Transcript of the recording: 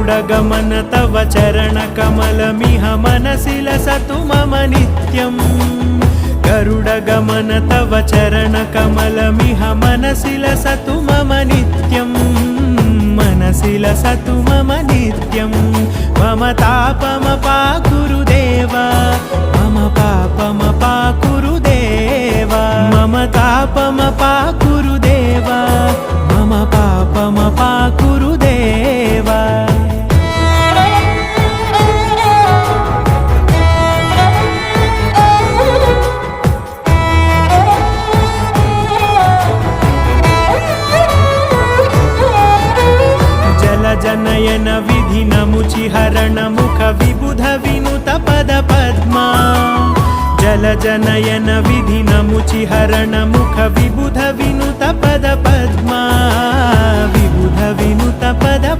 गरुडगमन तव चरणकमलमिह मनसि लसतु मम नित्यम् गरुडगमन तव चरणकमलमिह मनसि लसतु मम नित्यम् मनसि लसतु मम नित्यं मम तापमपाकुरु देवा मम पापमपाकुरु देवा मम तापमपाकुरु देवा मम पापमपाकुरु देवा जनयन विधि नमुचिहरण मुख विबुध विनुत पद पद्मा जल जनयन विधि नमुचिहरण मुख विबुध विनुत पद पद्मा विबुध विनुत पद